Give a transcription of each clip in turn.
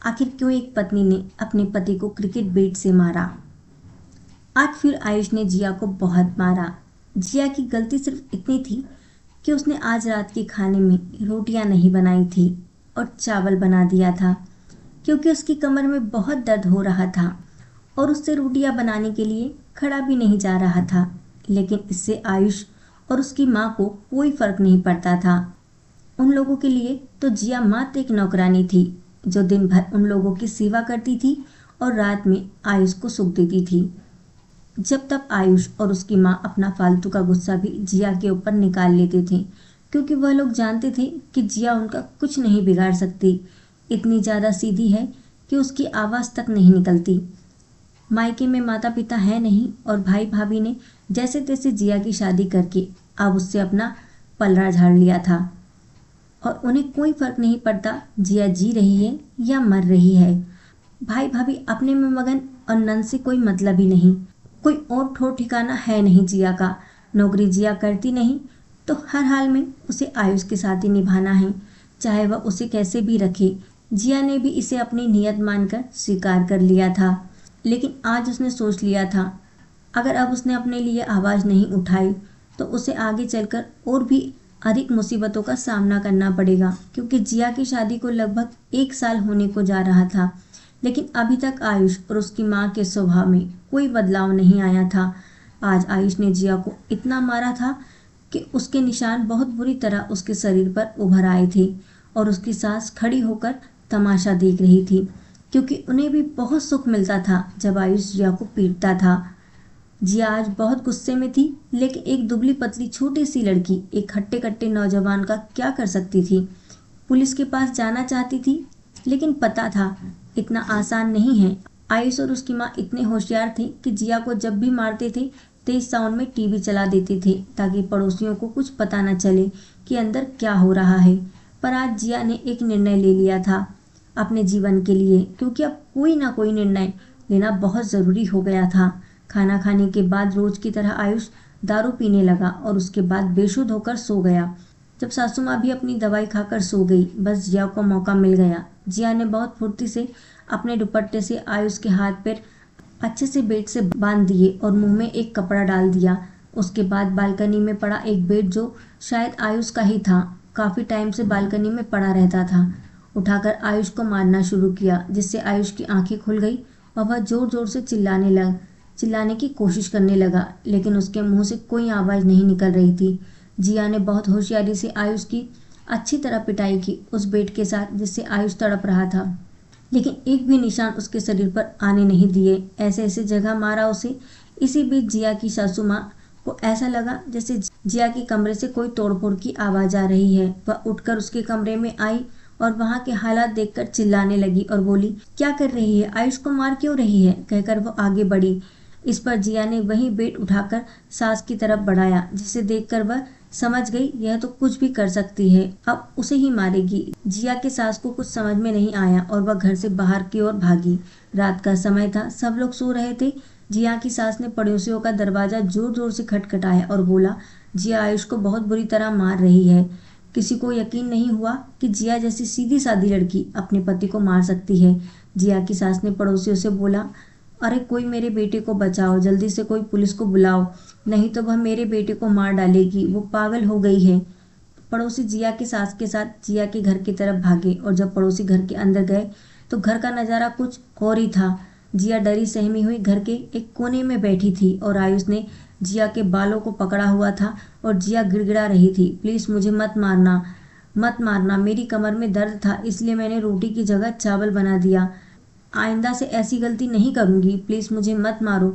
आखिर क्यों एक पत्नी ने अपने पति को क्रिकेट बैट से मारा। आज फिर आयुष ने जिया को बहुत मारा। जिया की गलती सिर्फ इतनी थी कि उसने आज रात के खाने में रोटियां नहीं बनाई थी और चावल बना दिया था, क्योंकि उसकी कमर में बहुत दर्द हो रहा था और उससे रोटियां बनाने के लिए खड़ा भी नहीं जा रहा था। लेकिन इससे आयुष और उसकी माँ को कोई फर्क नहीं पड़ता था। उन लोगों के लिए तो जिया मात्र एक नौकरानी थी जो दिन भर उन लोगों की सेवा करती थी और रात में आयुष को सुख देती थी। जब तक आयुष और उसकी माँ अपना फालतू का गुस्सा भी जिया के ऊपर निकाल लेते थे, क्योंकि वह लोग जानते थे कि जिया उनका कुछ नहीं बिगाड़ सकती। इतनी ज़्यादा सीधी है कि उसकी आवाज़ तक नहीं निकलती। मायके में माता पिता है नहीं और भाई भाभी ने जैसे तैसे जिया की शादी करके अब उससे अपना पलड़ा झाड़ लिया था और उन्हें कोई फर्क नहीं पड़ता जिया जी रही है या मर रही है। भाई भाभी अपने में मगन और नन से कोई मतलब ही नहीं। कोई और ठौर ठिकाना है नहीं जिया का। नौकरी जिया करती नहीं तो हर हाल में उसे आयुष के साथ ही निभाना है, चाहे वह उसे कैसे भी रखे। जिया ने भी इसे अपनी नियत मानकर स्वीकार कर लिया था। लेकिन आज उसने सोच लिया था, अगर अब उसने अपने लिए आवाज़ नहीं उठाई तो उसे आगे चलकर और भी अधिक मुसीबतों का सामना करना पड़ेगा, क्योंकि जिया की शादी को लगभग 1 साल होने को जा रहा था। लेकिन अभी तक आयुष और उसकी माँ के स्वभाव में कोई बदलाव नहीं आया था। आज आयुष ने जिया को इतना मारा था कि उसके निशान बहुत बुरी तरह उसके शरीर पर उभर आए थे और उसकी सास खड़ी होकर तमाशा देख रही थी, क्योंकि उन्हें भी बहुत सुख मिलता था जब आयुष जिया को पीटता था। जिया आज बहुत गुस्से में थी, लेकिन एक दुबली पतली छोटी सी लड़की एक हट्टे कट्टे नौजवान का क्या कर सकती थी। पुलिस के पास जाना चाहती थी, लेकिन पता था इतना आसान नहीं है। आयुष और उसकी माँ इतने होशियार थे कि जिया को जब भी मारते थे तेज साउंड में टीवी चला देते थे ताकि पड़ोसियों को कुछ पता न चले कि अंदर क्या हो रहा है। पर आज जिया ने एक निर्णय ले लिया था अपने जीवन के लिए, क्योंकि अब कोई ना कोई निर्णय लेना बहुत ज़रूरी हो गया था। खाना खाने के बाद रोज की तरह आयुष दारू पीने लगा और उसके बाद बेशुद्ध होकर सो गया। जब सासू माँ भी अपनी दवाई खाकर सो गई, बस जिया को मौका मिल गया। जिया ने बहुत फुर्ती से अपने दुपट्टे से आयुष के हाथ पैर अच्छे से बेड से बांध दिए और मुंह में एक कपड़ा डाल दिया। उसके बाद बालकनी में पड़ा एक बेड जो शायद आयुष का ही था, काफ़ी टाइम से बालकनी में पड़ा रहता था, उठाकर आयुष को मारना शुरू किया, जिससे आयुष की आंखें खुल गई और वह जोर जोर से चिल्लाने की कोशिश करने लगा, लेकिन उसके मुंह से कोई आवाज़ नहीं निकल रही थी। जिया ने बहुत होशियारी से आयुष की अच्छी तरह पिटाई की उस बेट के साथ जिससे आयुष तड़प रहा था, लेकिन एक भी निशान उसके शरीर पर आने नहीं दिए। ऐसे ऐसे जगह मारा उसे। इसी बीच जिया की सासू माँ को ऐसा लगा जैसे जिया के कमरे से कोई तोड़फोड़ की आवाज़ आ रही है। वह उठकर उसके कमरे में आई और वहाँ के हालात देखकर चिल्लाने लगी और बोली, क्या कर रही है? आयुष को मार क्यों रही है? कहकर वो आगे बढ़ी। इस पर जिया ने वही बेट उठाकर सास की तरफ बढ़ाया, जिसे देखकर वह समझ गई यह तो कुछ भी कर सकती है, अब उसे ही मारेगी। जिया के सास को कुछ समझ में नहीं आया और वह घर से बाहर की ओर भागी। रात का समय था, सब लोग सो रहे थे। जिया की सास ने पड़ोसियों का दरवाजा जोर जोर से खटखटाया और बोला, जिया आयुष को बहुत बुरी तरह मार रही है। किसी को यकीन नहीं हुआ कि जिया जैसी सीधी सादी लड़की अपने पति को मार सकती है। जिया की सास ने पड़ोसियों से बोला, अरे कोई मेरे बेटे को बचाओ, जल्दी से कोई पुलिस को बुलाओ, नहीं तो वह मेरे बेटे को मार डालेगी, वो पागल हो गई है। पड़ोसी जिया की सास के साथ जिया के घर की तरफ भागे और जब पड़ोसी घर के अंदर गए तो घर का नज़ारा कुछ और ही था। जिया डरी सहमी हुई घर के एक कोने में बैठी थी और आयुष ने जिया के बालों को पकड़ा हुआ था और जिया गिड़गिड़ा रही थी, प्लीज़ मुझे मत मारना, मत मारना, मेरी कमर में दर्द था इसलिए मैंने रोटी की जगह चावल बना दिया, आइंदा से ऐसी गलती नहीं करूँगी, प्लीज़ मुझे मत मारो।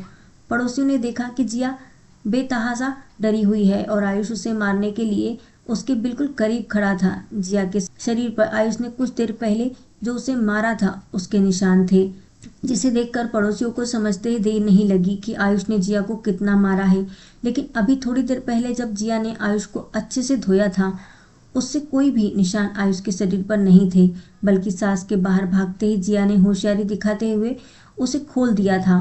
पड़ोसियों ने देखा कि जिया बेतहासा डरी हुई है और आयुष उसे मारने के लिए उसके बिल्कुल करीब खड़ा था। जिया के शरीर पर आयुष ने कुछ देर पहले जो उसे मारा था उसके निशान थे, जिसे देखकर पड़ोसियों को समझते ही देर नहीं लगी कि आयुष ने जिया को कितना मारा है। लेकिन अभी थोड़ी देर पहले जब जिया ने आयुष को अच्छे से धोया था, उससे कोई भी निशान आयुष के शरीर पर नहीं थे, बल्कि सास के बाहर भागते ही जिया ने होशियारी दिखाते हुए उसे खोल दिया था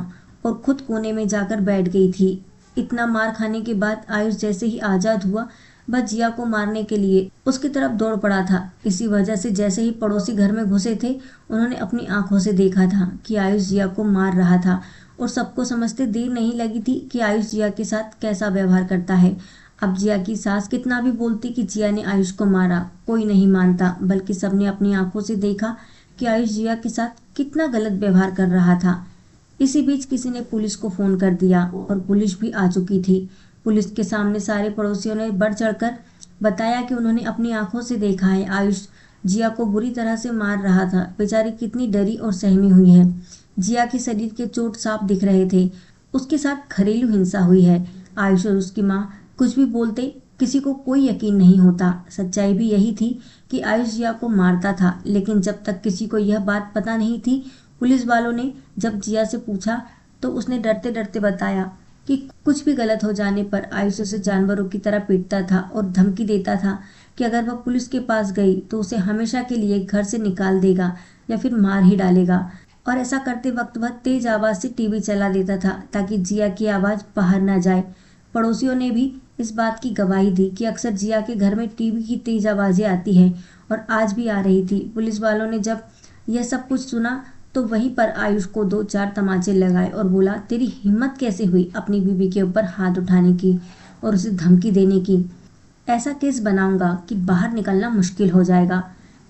और खुद कोने में जाकर बैठ गई थी। इतना मार खाने के बाद आयुष जैसे ही आज़ाद हुआ, वह जिया को मारने के लिए उसकी तरफ दौड़ पड़ा था। इसी वजह से जैसे ही पड़ोसी घर में घुसे थे, उन्होंने अपनी आंखों से देखा था कि आयुष जिया को मार रहा था और सबको समझते देर नहीं लगी थी कि आयुष जिया के साथ कैसा व्यवहार करता है। अब जिया की सास कितना भी बोलती कि जिया ने आयुष को मारा, कोई नहीं मानता, बल्कि सबने अपनी आंखों से देखा कि आयुष जिया के साथ कितना गलत व्यवहार कर रहा था। इसी बीच किसी ने पुलिस को फोन कर दिया और पुलिस भी आ चुकी थी। पुलिस के सामने सारे पड़ोसियों ने बढ़ चढ़कर बताया कि उन्होंने अपनी आंखों से देखा है आयुष जिया को बुरी तरह से मार रहा था। बेचारी कितनी डरी और सहमी हुई है। जिया के शरीर के चोट साफ दिख रहे थे। उसके साथ घरेलू हिंसा हुई है। आयुष और उसकी माँ कुछ भी बोलते, किसी को कोई यकीन नहीं होता। सच्चाई भी यही थी कि आयुष जिया को मारता था, लेकिन जब तक किसी को यह बात पता नहीं थी। पुलिस वालों ने जब जिया से पूछा तो उसने डरते डरते बताया कि कुछ भी गलत हो जाने पर आयुष उसे जानवरों की तरह पीटता था और धमकी देता था कि अगर वह पुलिस के पास गई तो उसे हमेशा के लिए घर से निकाल देगा या फिर मार ही डालेगा। और ऐसा करते वक्त वह तेज आवाज से टीवी चला देता था ताकि जिया की आवाज बाहर न जाए। पड़ोसियों ने भी इस बात की गवाही दी कि अक्सर जिया के घर में टीवी की तेज आवाजें आती हैं और आज भी आ रही थी। पुलिस वालों ने जब यह सब कुछ सुना तो वहीं पर आयुष को 2-4 तमाचे लगाए और बोला, तेरी हिम्मत कैसे हुई अपनी बीवी के ऊपर हाथ उठाने की और उसे धमकी देने की? ऐसा केस बनाऊंगा कि बाहर निकलना मुश्किल हो जाएगा।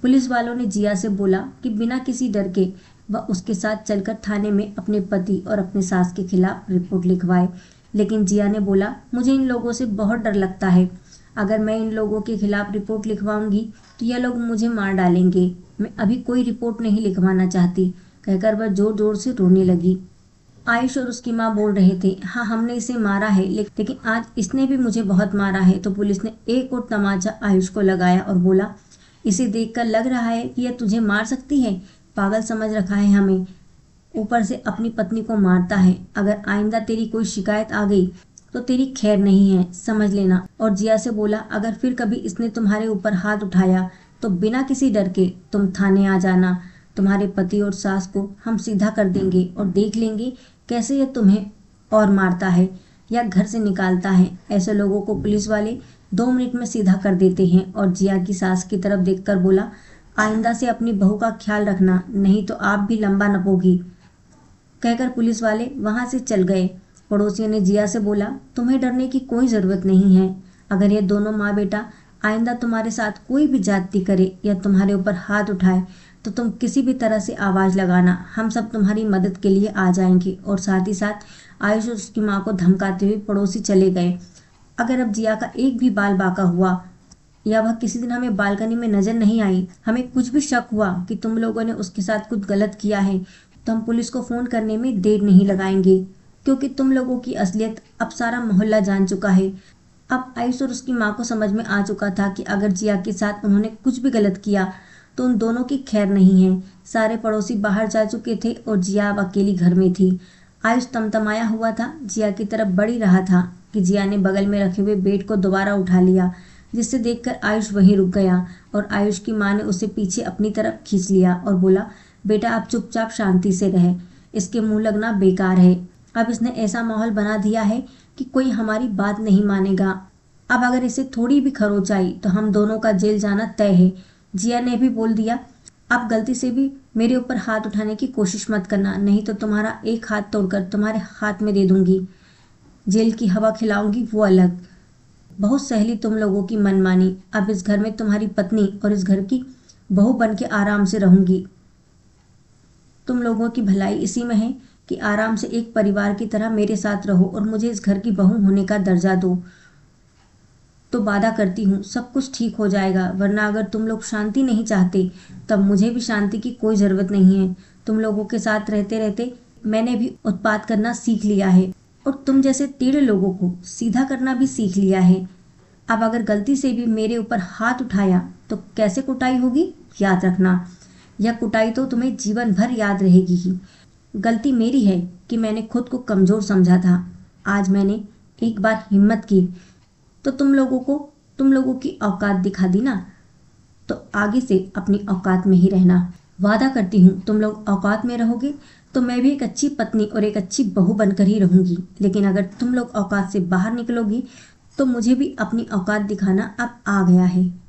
पुलिस वालों ने जिया से बोला कि बिना किसी डर के वह उसके साथ चलकर थाने में अपने पति और अपने सास के खिलाफ रिपोर्ट लिखवाए। लेकिन जिया ने बोला, मुझे इन लोगों से बहुत डर लगता है। अगर मैं इन लोगों के खिलाफ रिपोर्ट लिखवाऊंगी तो यह लोग मुझे मार डालेंगे। मैं अभी कोई रिपोर्ट नहीं लिखवाना चाहती, कहकर वह जोर जोर से रोने लगी। आयुष और उसकी माँ बोल रहे थे, हाँ हमने इसे मारा है, लेकिन आज इसने भी मुझे बहुत मारा है। तो पुलिस ने एक और तमाचा आयुष को लगाया और बोला, इसे देखकर लग रहा है कि यह तुझे मार सकती है। पागल समझ रखा है हमें, ऊपर से अपनी पत्नी को मारता है। अगर आइंदा तेरी कोई शिकायत आ गई तो तेरी खैर नहीं है, समझ लेना। और जिया से बोला, अगर फिर कभी इसने तुम्हारे ऊपर हाथ उठाया तो बिना किसी डर के तुम थाने आ जाना। तुम्हारे पति और सास को हम सीधा कर देंगे और देख लेंगे कैसे यह तुम्हें और मारता है या घर से निकालता है। ऐसे लोगों को पुलिस वाले 2 मिनट में सीधा कर देते हैं। और जिया की सास की तरफ देखकर बोला, आइंदा से अपनी बहू का ख्याल रखना, नहीं तो आप भी लंबा नपोगी। कहकर पुलिस वाले वहां से चल गए। पड़ोसियों ने जिया से बोला, तुम्हें डरने की कोई ज़रूरत नहीं है। अगर ये दोनों माँ बेटा आइंदा तुम्हारे साथ कोई भी ज्यादती करे या तुम्हारे ऊपर हाथ उठाए तो तुम किसी भी तरह से आवाज़ लगाना, हम सब तुम्हारी मदद के लिए आ जाएंगे। और साथ ही साथ आयुष और उसकी माँ को धमकाते हुए पड़ोसी चले गए। अगर अब जिया का एक भी बाल बांका हुआ या वह किसी दिन हमें बालकनी में नजर नहीं आई, हमें कुछ भी शक हुआ कि तुम लोगों ने उसके साथ कुछ गलत किया है, तो हम पुलिस को फ़ोन करने में देर नहीं लगाएंगे, क्योंकि तुम लोगों की असलियत अब सारा मोहल्ला जान चुका है। अब आयुष और उसकी माँ को समझ में आ चुका था कि अगर जिया के साथ उन्होंने कुछ भी गलत किया तो उन दोनों की खैर नहीं है। सारे पड़ोसी बाहर जा चुके थे और जिया अब अकेली घर में थी। आयुष तमतमाया हुआ था, जिया की तरफ बढ़ ही रहा था कि जिया ने बगल में रखे हुए बेड को दोबारा उठा लिया, जिससे देखकर आयुष वहीं रुक गया। और आयुष की माँ ने उसे पीछे अपनी तरफ खींच लिया और बोला, बेटा आप चुपचाप शांति से रहे, इसके मुंह लगना बेकार है। अब इसने ऐसा माहौल बना दिया है कि कोई हमारी बात नहीं मानेगा। अब अगर इसे थोड़ी भी खरोच आई तो हम दोनों का जेल जाना तय है। जिया ने भी बोल दिया, अब गलती से भी मेरे ऊपर हाथ उठाने की कोशिश मत करना, नहीं तो तुम्हारा एक हाथ तोड़कर तुम्हारे हाथ में दे दूंगी। जेल की हवा खिलाऊंगी वो अलग। बहुत सहली तुम लोगों की मनमानी। अब इस घर में तुम्हारी पत्नी और इस घर की बहू बन के आराम से रहूंगी। तुम लोगों की भलाई इसी में है कि आराम से एक परिवार की तरह मेरे साथ रहो और मुझे इस घर की बहू होने का दर्जा दो। तो वादा करती हूँ सब कुछ ठीक हो जाएगा, वरना अगर तुम लोग शांति नहीं चाहते तब मुझे भी शांति की कोई ज़रूरत नहीं है। तुम लोगों के साथ रहते रहते मैंने भी उत्पात करना सीख लिया है और तुम जैसे टेढ़े लोगों को सीधा करना भी सीख लिया है। अब अगर गलती से भी मेरे ऊपर हाथ उठाया तो कैसे कुटाई होगी याद रखना। यह कुटाई तो तुम्हें जीवन भर याद रहेगी ही। गलती मेरी है कि मैंने खुद को कमज़ोर समझा था। आज मैंने एक बार हिम्मत की तो तुम लोगों की औकात दिखा दी ना, तो आगे से अपनी औकात में ही रहना। वादा करती हूँ तुम लोग औकात में रहोगे तो मैं भी एक अच्छी पत्नी और एक अच्छी बहू बनकर ही रहूंगी, लेकिन अगर तुम लोग औकात से बाहर निकलोगी तो मुझे भी अपनी औकात दिखाना अब आ गया है।